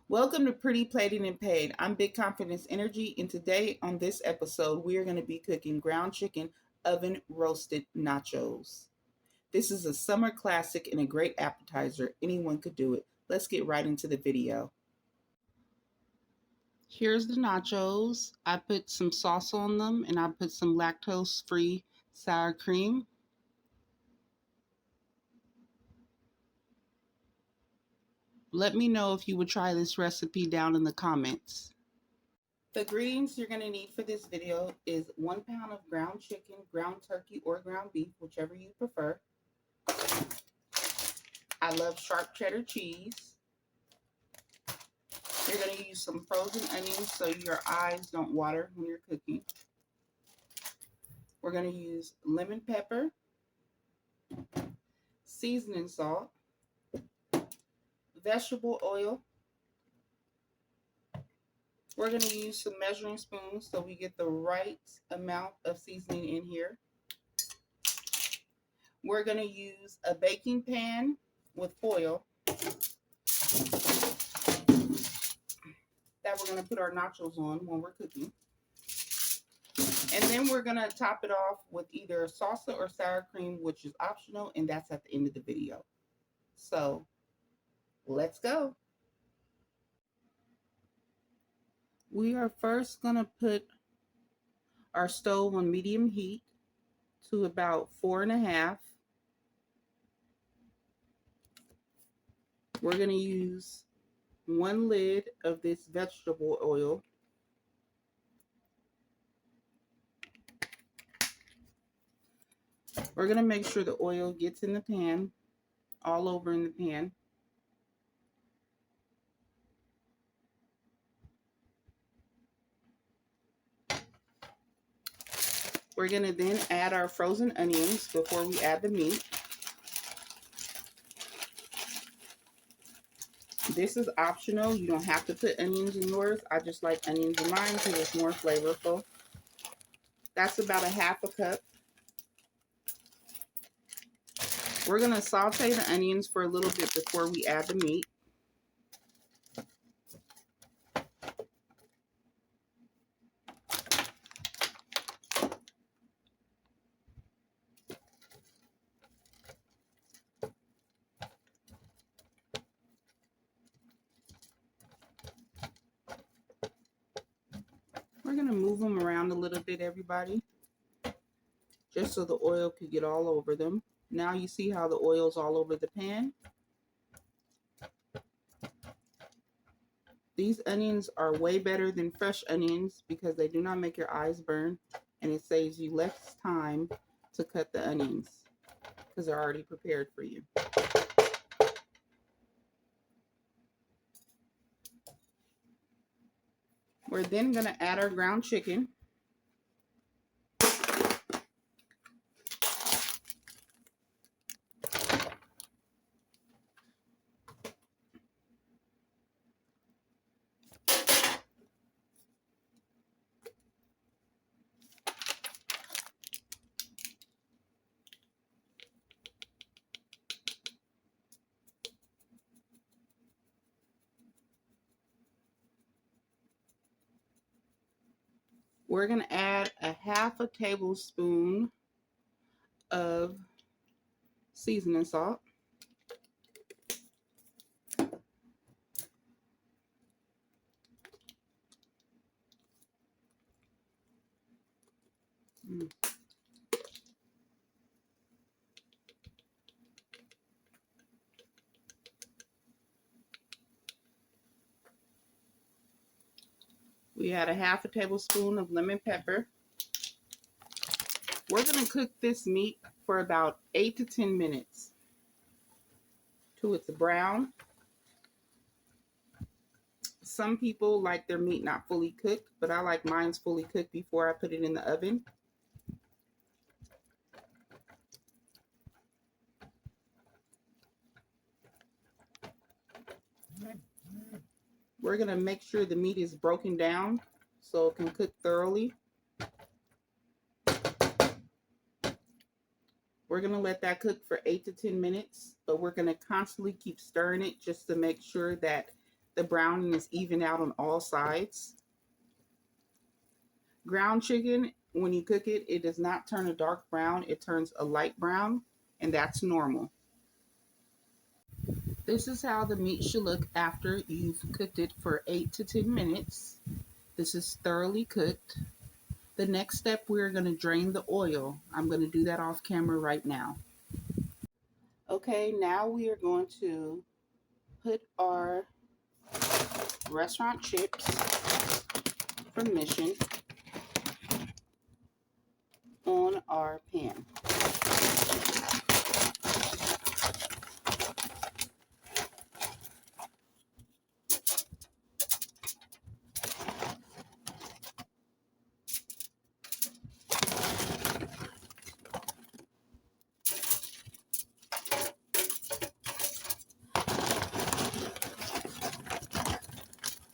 Welcome to Pretty Plating and Paid. I'm Big Confidence Energy, and today on this episode, we are going to be cooking ground chicken oven roasted nachos. This is a summer classic and a great appetizer. Anyone could do it. Let's get right into the video. Here's the nachos. I put some sauce on them and I put some lactose free sour cream. Let me know if you would try this recipe down in the comments. The ingredients you're going to need for this video is 1 pound of ground chicken, ground turkey, or ground beef, whichever you prefer. I love sharp cheddar cheese. You're going to use some frozen onions so your eyes don't water when you're cooking. We're going to use lemon pepper, seasoning salt, vegetable oil. We're going to use some measuring spoons so we get the right amount of seasoning in here. We're going to use a baking pan with foil that we're going to put our nachos on when we're cooking. And then we're going to top it off with either salsa or sour cream, which is optional, and that's at the end of the video. So, let's go. We are first going to put our stove on medium heat to about 4.5. We're going to use 1 lid of this vegetable oil. We're going to make sure the oil gets in the pan, all over in the pan. We're going to then add our frozen onions before we add the meat. This is optional. You don't have to put onions in yours. I just like onions in mine because it's more flavorful. That's about 1/2 cup. We're going to saute the onions for a little bit before we add the meat. We're going to move them around a little bit, everybody, just so the oil could get all over them. Now you see how the oil's all over the pan. These onions are way better than fresh onions because they do not make your eyes burn, and it saves you less time to cut the onions because they're already prepared for you. We're then going to add our ground chicken. We're going to add 1/2 tablespoon of seasoning salt. We add 1/2 tablespoon of lemon pepper. We're going to cook this meat for about 8 to 10 minutes till it's brown. Some people like their meat not fully cooked, but I like mine's fully cooked before I put it in the oven. We're going to make sure the meat is broken down so it can cook thoroughly. We're going to let that cook for 8 to 10 minutes, but we're going to constantly keep stirring it just to make sure that The browning is even out on all sides. Ground chicken, when you cook it, it does not turn a dark brown, it turns a light brown, and that's normal. This is how the meat should look after you've cooked it for 8 to 10 minutes. This is thoroughly cooked. The next step, we're going to drain the oil. I'm going to do that off camera right now. Okay, now we are going to put our restaurant chips from Mission on our pan.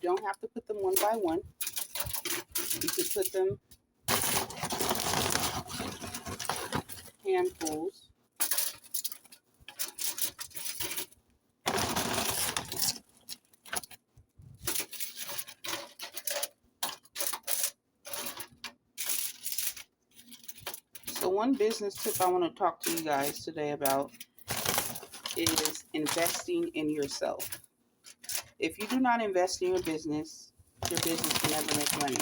You don't have to put them one by one. You could put them handfuls. So one business tip I want to talk to you guys today about is investing in yourself. If you do not invest in your business will never make money.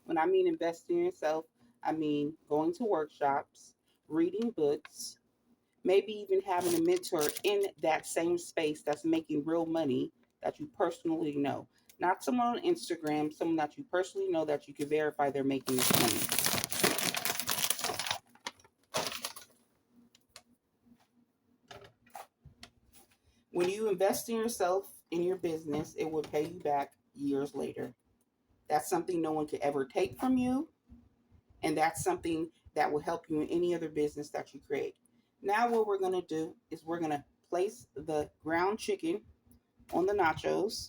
When I mean invest in yourself, I mean going to workshops, reading books, maybe even having a mentor in that same space that's making real money that you personally know. Not someone on Instagram, someone that you personally know that you can verify they're making this money. When you invest in yourself, in your business, it will pay you back years later. That's something no one could ever take from you. And that's something that will help you in any other business that you create. Now what we're going to do is we're going to place the ground chicken on the nachos.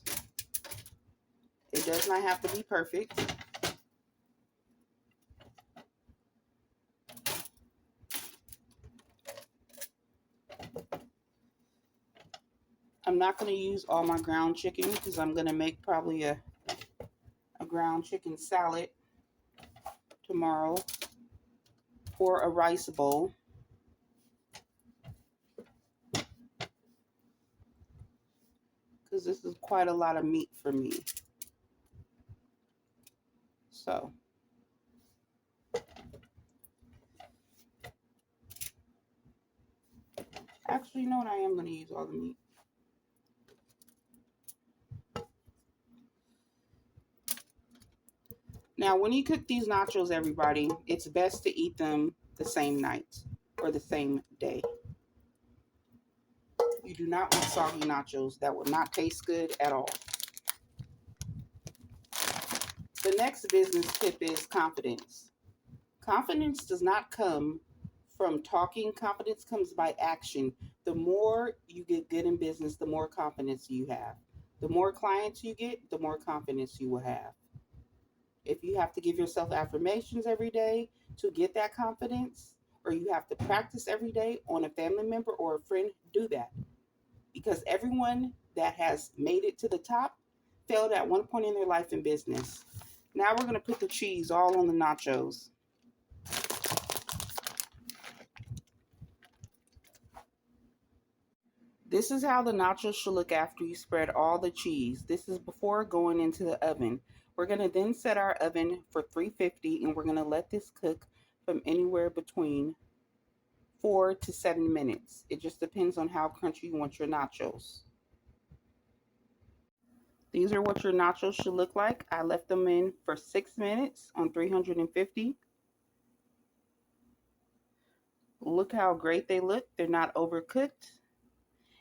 It does not have to be perfect. I'm not going to use all my ground chicken because I'm going to make probably a ground chicken salad tomorrow or a rice bowl. Because this is quite a lot of meat for me. So actually, you know what? I am going to use all the meat. Now, when you cook these nachos, everybody, it's best to eat them the same night or the same day. You do not want soggy nachos. That will not taste good at all. The next business tip is confidence. Confidence does not come from talking. Confidence comes by action. The more you get good in business, the more confidence you have. The more clients you get, the more confidence you will have. If you have to give yourself affirmations every day to get that confidence, or you have to practice every day on a family member or a friend, do that. Because everyone that has made it to the top failed at one point in their life in business. Now we're going to put the cheese all on the nachos. This is how the nachos should look after you spread all the cheese. This is before going into the oven. We're going to then set our oven for 350 and we're going to let this cook from anywhere between 4 to 7 minutes. It just depends on how crunchy you want your nachos. These are what your nachos should look like. I left them in for 6 minutes on 350. Look how great they look. They're not overcooked.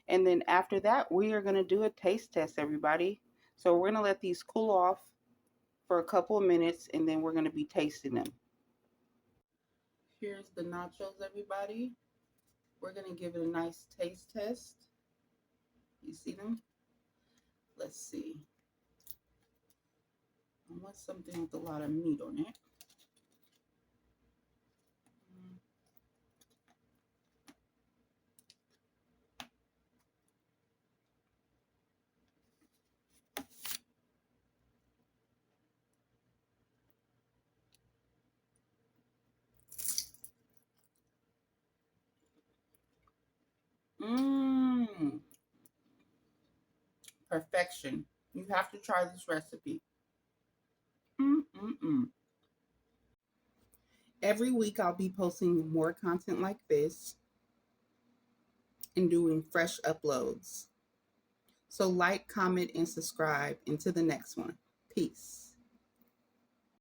And then after that, we are going to do a taste test, everybody. So we're going to let these cool off for a couple of minutes, and then we're going to be tasting them. Here's the nachos, everybody. We're going to give it a nice taste test. You see them? Let's see. I want something with a lot of meat on it. Perfection. You have to try this recipe. Mm-mm-mm. Every week I'll be posting more content like this and doing fresh uploads. So like, comment, and subscribe. Until the next one. Peace.